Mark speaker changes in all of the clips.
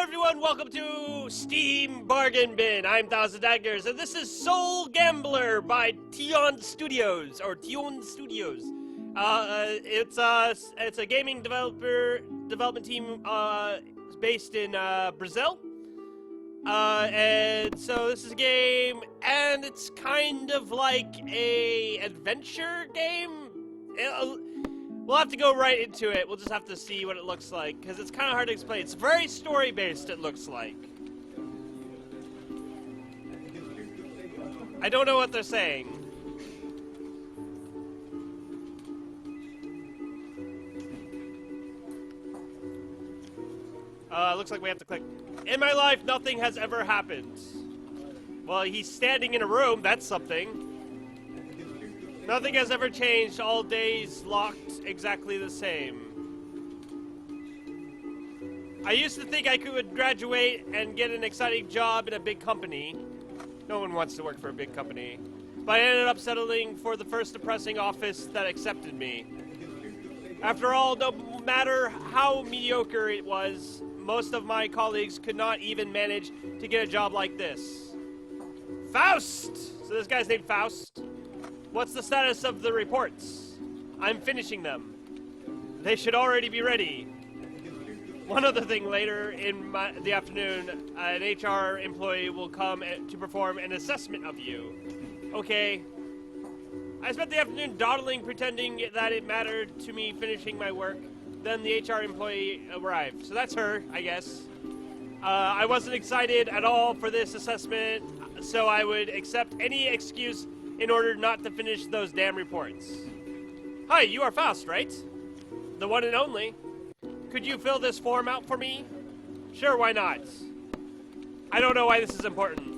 Speaker 1: everyone, welcome to Steam Bargain Bin. I'm Daggers, and this is Soul Gambler by Tion Studios, or Tion Studios. It's a gaming development team based in Brazil. And so this is a game, and it's kind of like a adventure game. We'll have to go right into it. We'll just have to see what it looks like, because it's kind of hard to explain. It's very story-based, it looks like. I don't know what they're saying. Looks like we have to click. In my life, nothing has ever happened. Well, he's standing in a room. That's something. Nothing has ever changed. All days locked exactly the same. I used to think I could graduate and get an exciting job in a big company. No one wants to work for a big company. But I ended up settling for the first depressing office that accepted me. After all, no matter how mediocre it was, most of my colleagues could not even manage to get a job like this. Faust! So this guy's named Faust. What's the status of the reports? I'm finishing them. They should already be ready. One other thing, later in the afternoon, an HR employee will come to perform an assessment of you. Okay. I spent the afternoon dawdling, pretending that it mattered to me finishing my work. Then the HR employee arrived. So that's her, I guess. I wasn't excited at all for this assessment, so I would accept any excuse in order not to finish those damn reports. Hi, you are Faust, right? The one and only. Could you fill this form out for me? Sure, why not? I don't know why this is important.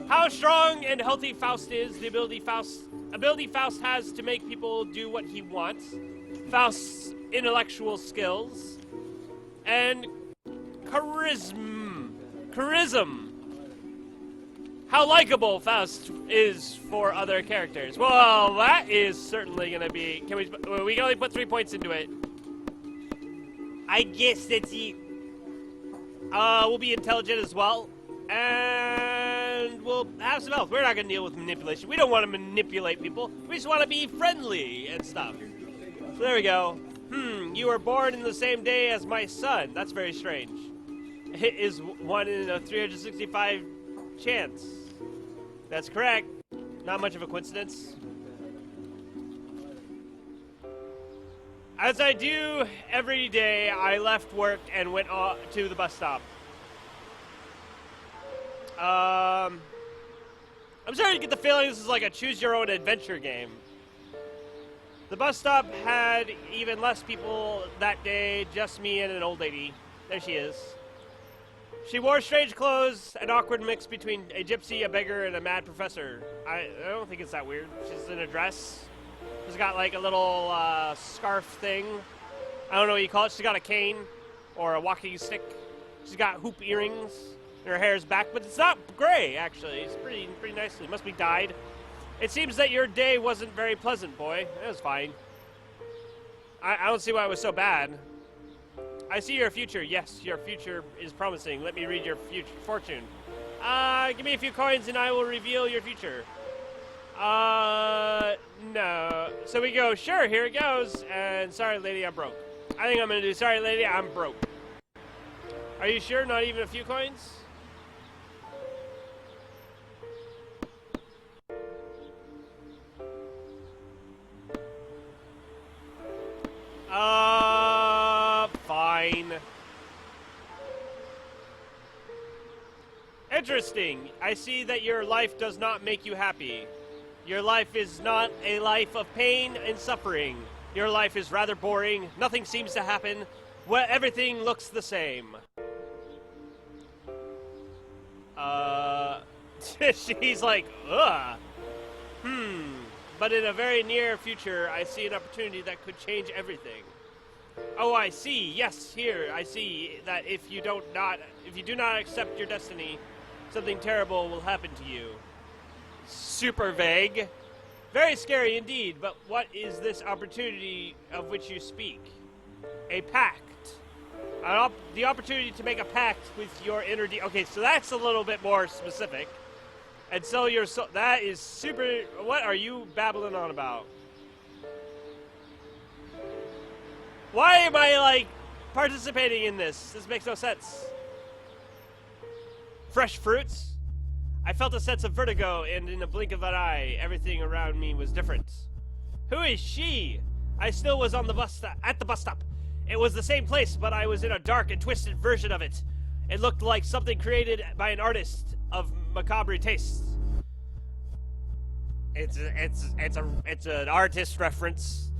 Speaker 1: How strong and healthy Faust is, the ability Faust has to make people do what he wants, Faust's intellectual skills, and charism. How likable Faust is for other characters. Well, that is certainly gonna be. We can only put 3 points into it. I guess that's it. We'll be intelligent as well, and we'll have some health. We're not gonna deal with manipulation. We don't want to manipulate people. We just want to be friendly and stuff. So there we go. You were born in the same day as my son. That's very strange. It is 1 in a 365 chance. That's correct. Not much of a coincidence. As I do every day, I left work and went to the bus stop. I'm starting to get the feeling this is like a choose-your-own-adventure game. The bus stop had even less people that day, just me and an old lady. There she is. She wore strange clothes, an awkward mix between a gypsy, a beggar, and a mad professor. I don't think it's that weird. She's in a dress. She's got like a little scarf thing. I don't know what you call it. She's got a cane or a walking stick. She's got hoop earrings. And her hair's back, but it's not gray, actually. It's pretty nicely. It must be dyed. It seems that your day wasn't very pleasant, boy. It was fine. I don't see why it was so bad. I see your future. Yes, your future is promising. Let me read your fortune. Give me a few coins and I will reveal your future. No. So we go, sure, here it goes. And sorry, lady, I'm broke. I think I'm going to do, sorry, lady, I'm broke. Are you sure? Not even a few coins? Fine. Interesting. I see that your life does not make you happy. Your life is not a life of pain and suffering. Your life is rather boring. Nothing seems to happen. Well, everything looks the same. She's like, ugh. But in a very near future, I see an opportunity that could change everything. Oh, I see. Yes, here I see that if you do not accept your destiny, something terrible will happen to you. Super vague. Very scary indeed, but what is this opportunity of which you speak? A pact. The opportunity to make a pact with your inner okay, so that's a little bit more specific. And so your soul, that is super. What are you babbling on about? Why am I, like, participating in this? This makes no sense. Fresh fruits? I felt a sense of vertigo, and in a blink of an eye, everything around me was different. Who is she? I still was on the at the bus stop. It was the same place, but I was in a dark and twisted version of it. It looked like something created by an artist of macabre tastes. It's an artist reference.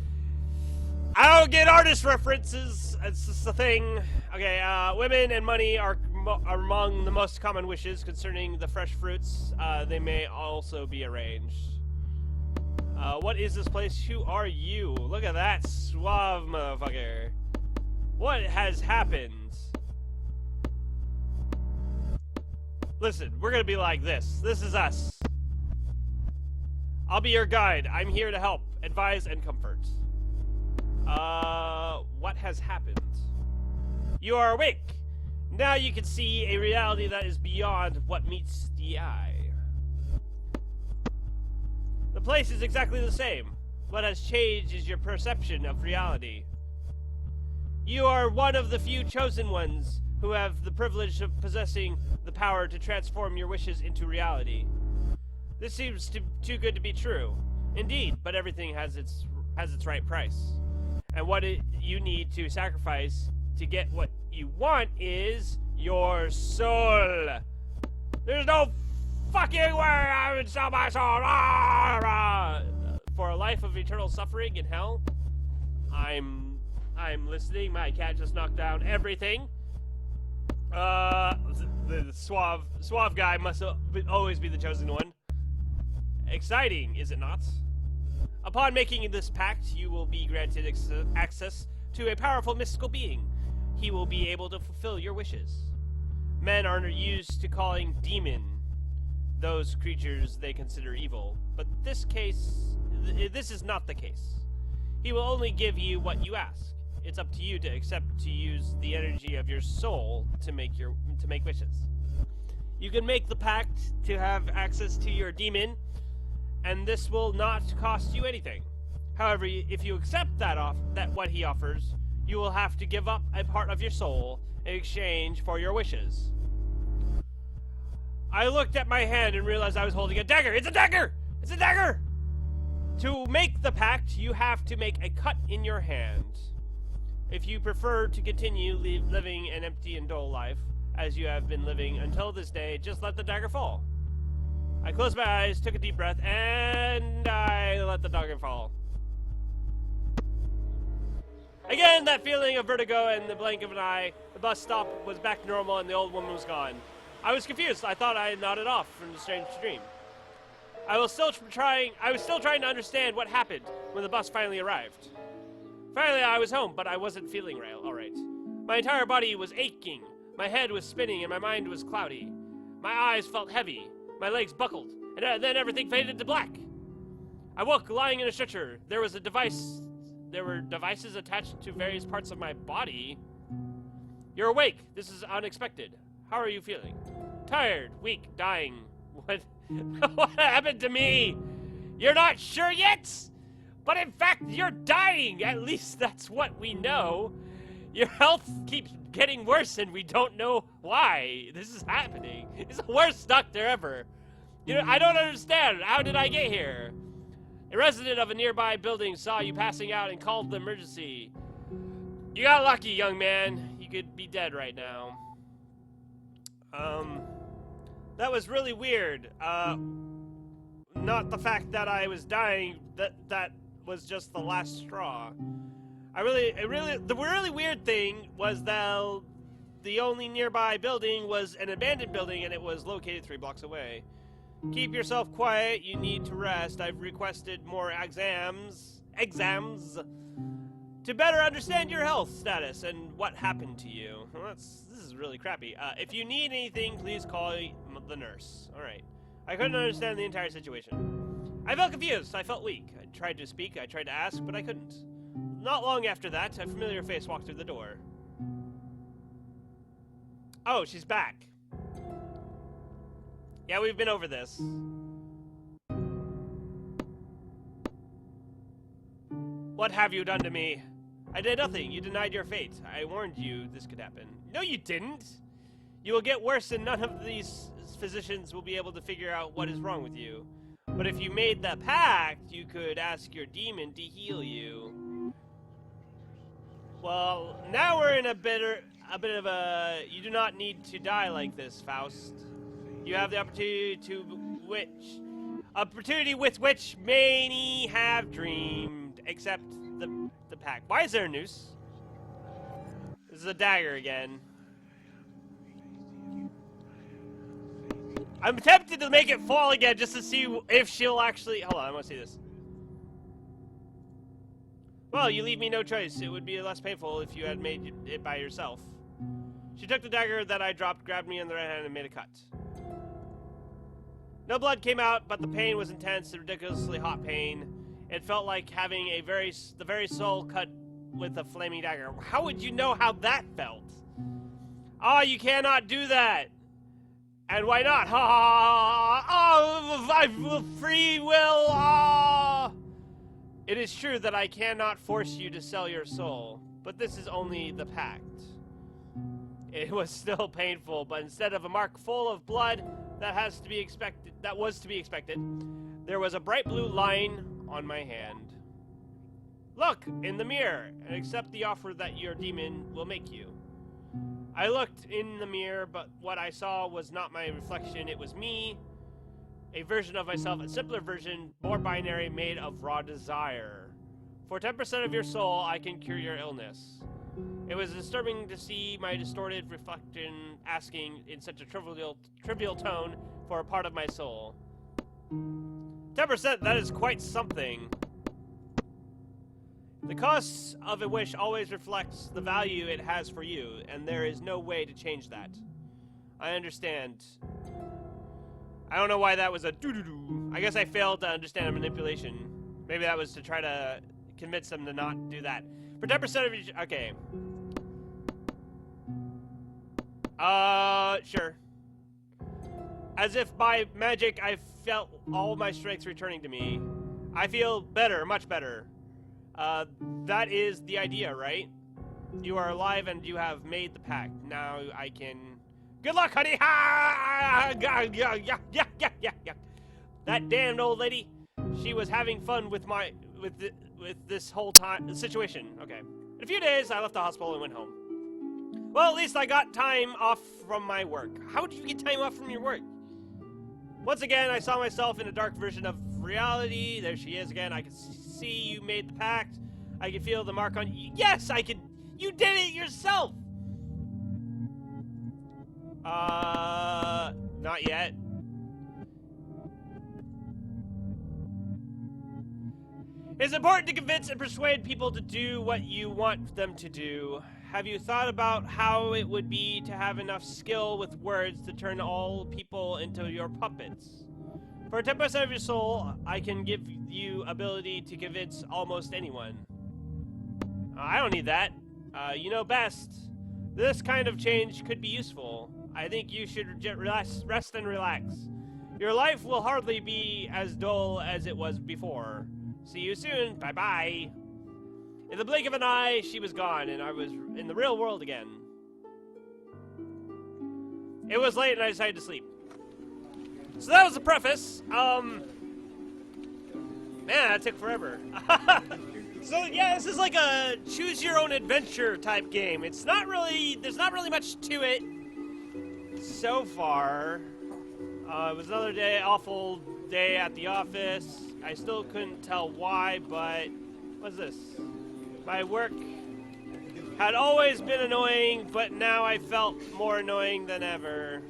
Speaker 1: I don't get artist references. It's just a thing. Okay, women and money are among the most common wishes concerning the fresh fruits. They may also be arranged. What is this place? Who are you? Look at that suave motherfucker. What has happened? Listen, we're gonna be like this. This is us. I'll be your guide. I'm here to help, advise, and comfort. What has happened? You are awake. Now you can see a reality that is beyond what meets the eye. The place is exactly the same. What has changed is your perception of reality. You are one of the few chosen ones who have the privilege of possessing the power to transform your wishes into reality. This seems too good to be true. Indeed, but everything has its right price. And what you need to sacrifice to get what you want is your soul. There's no fucking way I would sell my soul. For a life of eternal suffering in hell, I'm listening. My cat just knocked down everything. The suave guy must always be the chosen one. Exciting, is it not? Upon making this pact, you will be granted access to a powerful mystical being. He will be able to fulfill your wishes. Men are used to calling demon those creatures they consider evil, but this is not the case. He will only give you what you ask. It's up to you to accept to use the energy of your soul to make wishes. You can make the pact to have access to your demon, and this will not cost you anything. However, if you accept what he offers, you will have to give up a part of your soul in exchange for your wishes. I looked at my hand and realized I was holding a dagger. It's a dagger! It's a dagger! To make the pact, you have to make a cut in your hand. If you prefer to continue living an empty and dull life, as you have been living until this day, just let the dagger fall. I closed my eyes, took a deep breath, and I let the dagger fall. Again, that feeling of vertigo and the blink of an eye. The bus stop was back to normal and the old woman was gone. I was confused. I thought I had nodded off from the strange dream. I was still trying to understand what happened when the bus finally arrived. Finally, I was home, but I wasn't feeling all right. My entire body was aching. My head was spinning and my mind was cloudy. My eyes felt heavy. My legs buckled, and then everything faded to black. I woke lying in a stretcher. There were devices attached to various parts of my body. You're awake. This is unexpected. How are you feeling? Tired, weak, dying. What happened to me? You're not sure yet? But in fact, you're dying. At least that's what we know. Your health keeps getting worse and we don't know why this is happening. It's the worst doctor ever. I don't understand. How did I get here? A resident of a nearby building saw you passing out and called the emergency. You got lucky, young man. You could be dead right now. That was really weird. Not the fact that I was dying. That was just the last straw. The really weird thing was that the only nearby building was an abandoned building and it was located 3 blocks away. Keep yourself quiet. You need to rest. I've requested more exams to better understand your health status and what happened to you. Well, this is really crappy. If you need anything, please call the nurse. All right. I couldn't understand the entire situation. I felt confused. I felt weak. I tried to speak. I tried to ask, but I couldn't. Not long after that, a familiar face walked through the door. Oh, she's back. Yeah, we've been over this. What have you done to me? I did nothing. You denied your fate. I warned you this could happen. No, you didn't. You will get worse and none of these physicians will be able to figure out what is wrong with you. But if you made the pact, you could ask your demon to heal you. Well, now we're in a bit of a... You do not need to die like this, Faust. You have the opportunity with which many have dreamed, except the pact. Why is there a noose? This is a dagger again. I'm tempted to make it fall again just to see if she'll actually... Hold on, I want to see this. Well, you leave me no choice. It would be less painful if you had made it by yourself. She took the dagger that I dropped, grabbed me in the right hand, and made a cut. No blood came out, but the pain was intense, a ridiculously hot pain. It felt like having the very soul cut with a flaming dagger. How would you know how that felt? Ah, you cannot do that. And why not? Ha ha ha! Oh, free will! Ah! It is true that I cannot force you to sell your soul, but this is only the pact. It was still painful, but instead of a mark full of blood that was to be expected, there was a bright blue line on my hand. Look in the mirror and accept the offer that your demon will make you. I looked in the mirror, but what I saw was not my reflection, it was me. A version of myself, a simpler version, more binary, made of raw desire. For 10% of your soul, I can cure your illness. It was disturbing to see my distorted reflection asking in such a trivial tone for a part of my soul. 10%, that is quite something. The cost of a wish always reflects the value it has for you, and there is no way to change that. I understand. I don't know why that was a doo-doo-doo. I guess I failed to understand manipulation. Maybe that was to try to convince them to not do that. For 10% of each... Okay. Sure. As if by magic I felt all my strengths returning to me. I feel better, much better. That is the idea, right? You are alive and you have made the pact. Now I can... Good luck, honey! Ha! That damned old lady. She was having fun with this whole situation. Okay. In a few days, I left the hospital and went home. Well, at least I got time off from my work. How did you get time off from your work? Once again, I saw myself in a dark version of reality. There she is again. I could see you made the pact. I could feel the mark on you. Yes, I could. You did it yourself. Not yet. It's important to convince and persuade people to do what you want them to do. Have you thought about how it would be to have enough skill with words to turn all people into your puppets? For 10% of your soul, I can give you ability to convince almost anyone. I don't need that. You know best. This kind of change could be useful. I think you should rest and relax. Your life will hardly be as dull as it was before. See you soon. Bye-bye. In the blink of an eye, she was gone, and I was in the real world again. It was late, and I decided to sleep. So that was the preface. Man, that took forever. So yeah, this is like a choose-your-own-adventure type game. There's not really much to it so far. It was another awful day at the office. I still couldn't tell why, but what's this? My work had always been annoying, but now I felt more annoying than ever.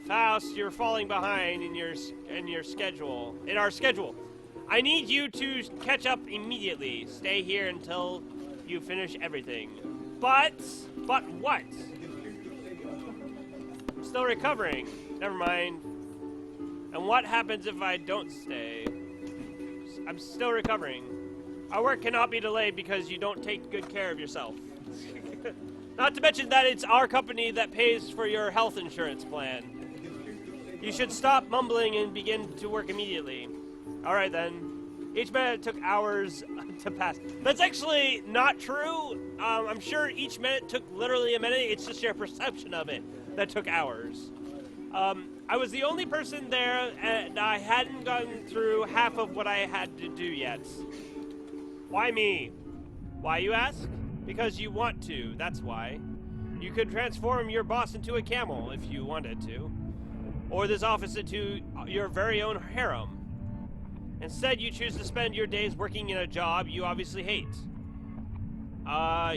Speaker 1: Faust, you're falling behind in our schedule. I need you to catch up immediately. Stay here until you finish everything. But what? I'm still recovering. Never mind. And what happens if I don't stay? I'm still recovering. Our work cannot be delayed because you don't take good care of yourself. Not to mention that it's our company that pays for your health insurance plan. You should stop mumbling and begin to work immediately. Alright then. Each minute took hours to pass. That's actually not true. I'm sure each minute took literally a minute. It's just your perception of it that took hours. I was the only person there, and I hadn't gotten through half of what I had to do yet. Why me? Why, you ask? Because you want to, that's why. You could transform your boss into a camel if you wanted to. Or this office into your very own harem. Instead, you choose to spend your days working in a job you obviously hate.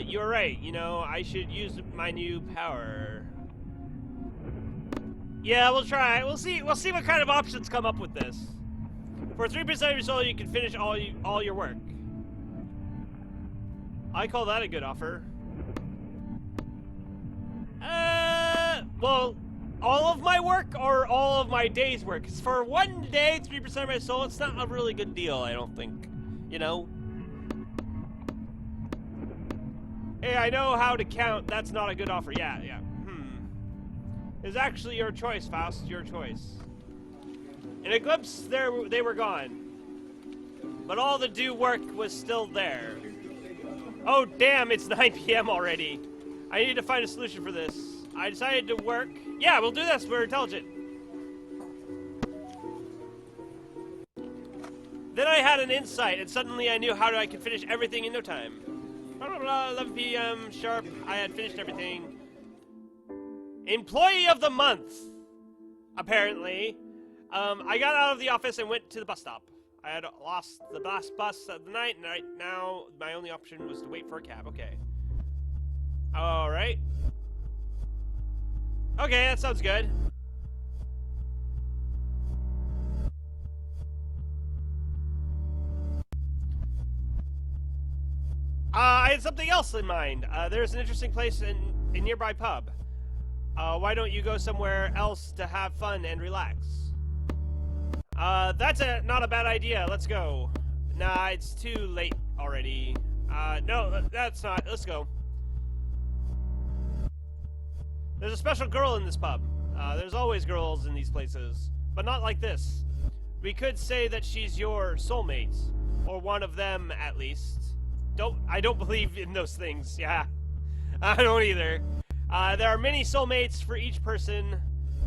Speaker 1: You're right, you know, I should use my new power. Yeah, we'll try. We'll see what kind of options come up with this. For 3% of your soul, you can finish all your work. I call that a good offer. Well, all of my work or all of my day's work? 'Cause for one day, 3% of my soul, it's not a really good deal, I don't think. You know? Hey, I know how to count. That's not a good offer. Yeah. It's actually your choice, Faust. Your choice. In a glimpse, they were gone. But all the due work was still there. Oh, damn, it's 9 p.m. already. I need to find a solution for this. I decided to work. Yeah, we'll do this. We're intelligent. Then I had an insight, and suddenly I knew how I could finish everything in no time. Blah, blah, blah, 11 p.m. sharp. I had finished everything. Employee of the month, apparently. I got out of the office and went to the bus stop. I had lost the last bus of the night, and right now my only option was to wait for a cab. Okay. Alright. Okay, that sounds good. I had something else in mind. There's an interesting place in a nearby pub. Why don't you go somewhere else to have fun and relax? That's not a bad idea. Let's go. Nah, it's too late already. No, that's not. Let's go. There's a special girl in this pub. There's always girls in these places, but not like this. We could say that she's your soulmate, or one of them at least. I don't believe in those things. Yeah, I don't either. There are many soulmates for each person.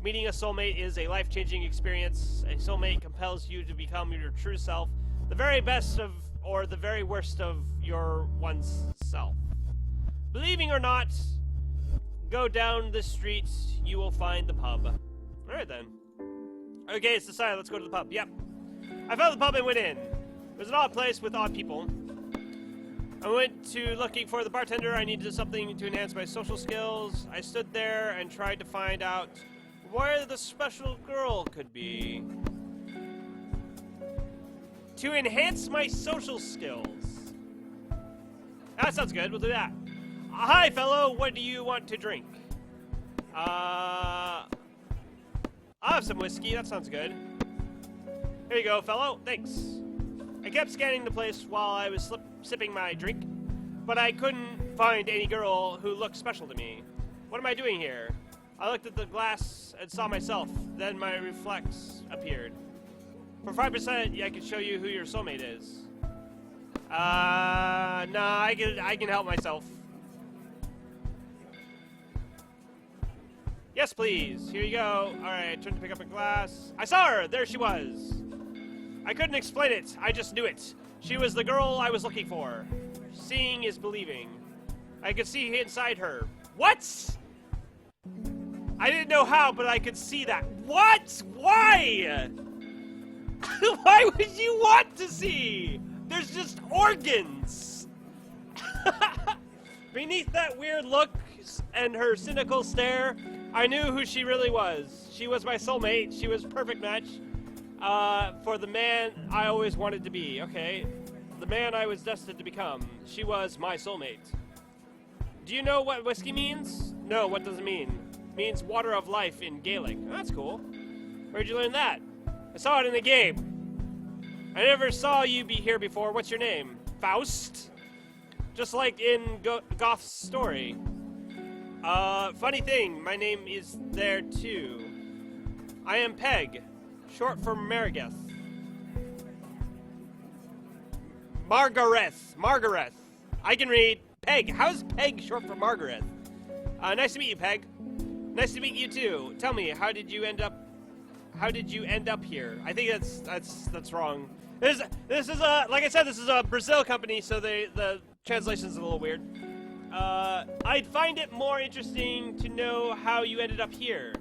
Speaker 1: Meeting a soulmate is a life-changing experience. A soulmate compels you to become your true self, the very best of, or the very worst of your one's self. Believing or not, go down the street, you will find the pub. Alright then. Okay, it's decided, let's go to the pub. Yep. I found the pub and went in. It was an odd place with odd people. I went to looking for the bartender. I needed something to enhance my social skills. I stood there and tried to find out where the special girl could be. To enhance my social skills. That sounds good. We'll do that. Hi, fellow. What do you want to drink? I'll have some whiskey. That sounds good. Here you go, fellow. Thanks. I kept scanning the place while I was sipping my drink, but I couldn't find any girl who looked special to me. What am I doing here? I looked at the glass and saw myself. Then my reflex appeared. For 5%, I can show you who your soulmate is. Nah, I can help myself. Yes, please. Here you go. Alright, I turned to pick up a glass. I saw her! There she was. I couldn't explain it. I just knew it. She was the girl I was looking for. Seeing is believing. I could see inside her. What? I didn't know how, but I could see that. What? Why? Why would you want to see? There's just organs. Beneath that weird look and her cynical stare, I knew who she really was. She was my soulmate. She was a perfect match for the man I always wanted to be. Okay, the man I was destined to become. She was my soulmate. Do you know what whiskey means? No, what does it mean? It means water of life in Gaelic. Oh, that's cool. Where'd you learn that? I saw it in the game. I never saw you be here before. What's your name? Faust? Just like in Goth's story. Funny thing, my name is there too. I am Peg, short for Margareth. Margareth. I can read. Peg. How's Peg short for Margareth? Nice to meet you, Peg. Nice to meet you too. Tell me, how did you end up here? I think that's wrong. This is a, like I said, this is a Brazil company, so the translation's a little weird. I'd find it more interesting to know how you ended up here.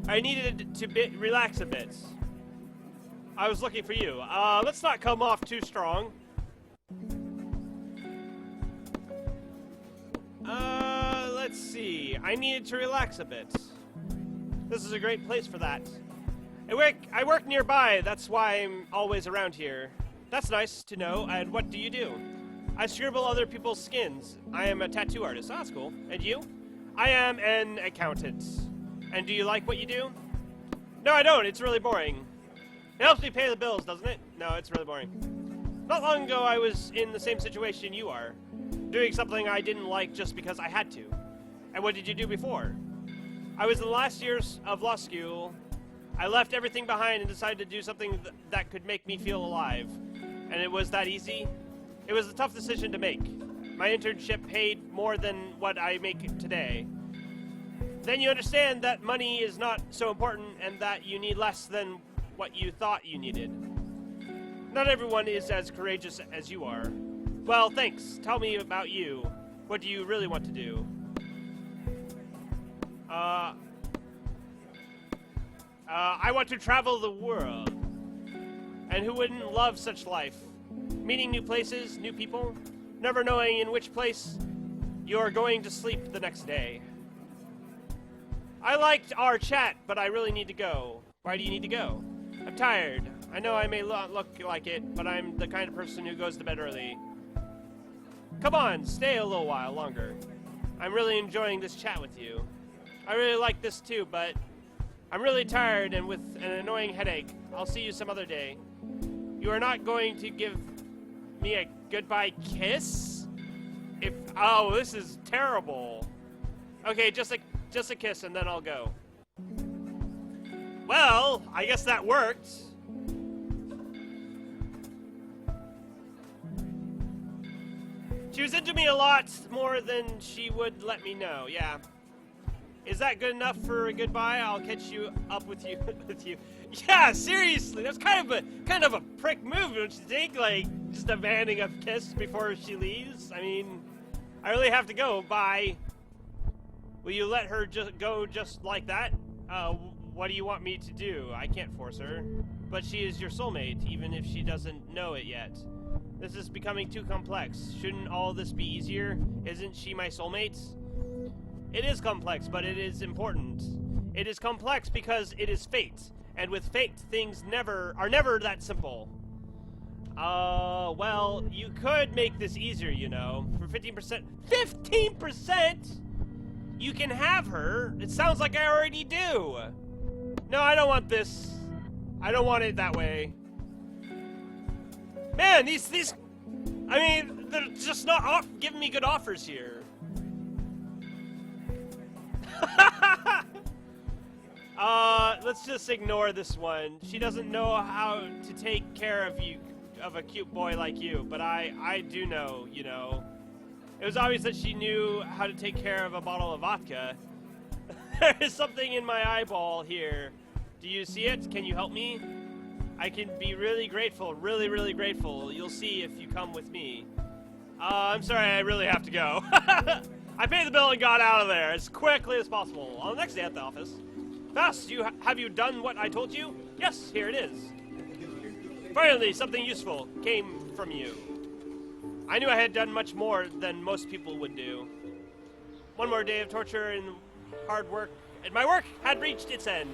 Speaker 1: I needed to relax a bit. I was looking for you. Let's not come off too strong. Let's see. I needed to relax a bit. This is a great place for that. I work nearby, that's why I'm always around here. That's nice to know. And what do you do? I scribble other people's skins. I am a tattoo artist. Oh, that's cool. And you? I am an accountant. And do you like what you do? No, I don't. It's really boring. It helps me pay the bills, doesn't it? No, it's really boring. Not long ago, I was in the same situation you are. Doing something I didn't like just because I had to. And what did you do before? I was in the last years of law school. I left everything behind and decided to do something that could make me feel alive. And it was that easy? It was a tough decision to make. My internship paid more than what I make today. Then you understand that money is not so important and that you need less than what you thought you needed. Not everyone is as courageous as you are. Well, thanks. Tell me about you. What do you really want to do? I want to travel the world. And who wouldn't love such life? Meeting new places, new people, never knowing in which place you're going to sleep the next day. I liked our chat, but I really need to go. Why do you need to go? I'm tired. I know I may not look like it, but I'm the kind of person who goes to bed early. Come on, stay a little while longer. I'm really enjoying this chat with you. I really like this too, but I'm really tired and with an annoying headache. I'll see you some other day. You are not going to give me a goodbye kiss? Oh, this is terrible. Okay, just a kiss and then I'll go. Well, I guess that worked. She was into me a lot more than she would let me know, yeah. Is that good enough for a goodbye? I'll catch you up with you. Yeah, seriously, that's kind of a prick move, don't you think? Like, just demanding a kiss before she leaves. I mean, I really have to go. Bye. Will you let her just go just like that? What do you want me to do? I can't force her, but she is your soulmate, even if she doesn't know it yet. This is becoming too complex. Shouldn't all this be easier? Isn't she my soulmate? It is complex, but it is important. It is complex because it is fate. And with fate, things are never that simple. Well, you could make this easier, you know. For 15%. 15%?! You can have her. It sounds like I already do. No, I don't want this. I don't want it that way. Man, these, I mean, they're just not giving me good offers here. Let's just ignore this one. She doesn't know how to take care of a cute boy like you, but I do know, you know. It was obvious that she knew how to take care of a bottle of vodka. There is something in my eyeball here. Do you see it? Can you help me? I can be really grateful, really, really grateful. You'll see if you come with me. I'm sorry, I really have to go. I paid the bill and got out of there as quickly as possible. On the next day at the office. Fast, have you done what I told you? Yes, here it is. Finally, something useful came from you. I knew I had done much more than most people would do. One more day of torture and hard work, and my work had reached its end.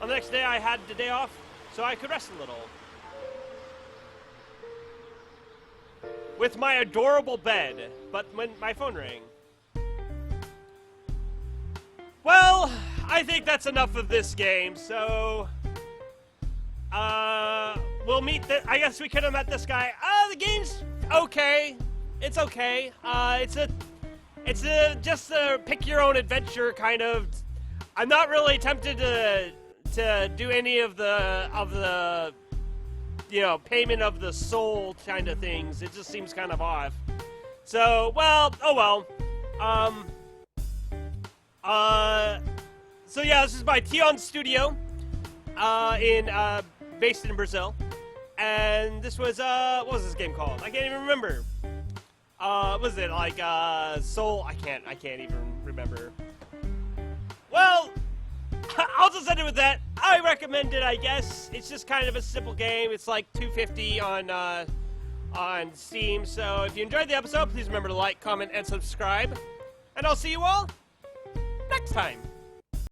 Speaker 1: On the next day, I had the day off, so I could rest a little. With my adorable bed, but when my phone rang. Well, I think that's enough of this game, so... we'll meet I guess we could have met this guy. The game's okay. It's okay. It's just a pick your own adventure kind of. I'm not really tempted to do any of the payment of the soul kind of things. It just seems kind of off. So, well, oh well. So yeah, this is by Tion Studio, based in Brazil, and this was what was this game called? I can't even remember. Was it like Soul? I can't even remember. Well, I'll just end it with that. I recommend it, I guess. It's just kind of a simple game. It's like $2.50 on Steam. So if you enjoyed the episode, please remember to like, comment, and subscribe. And I'll see you all next time.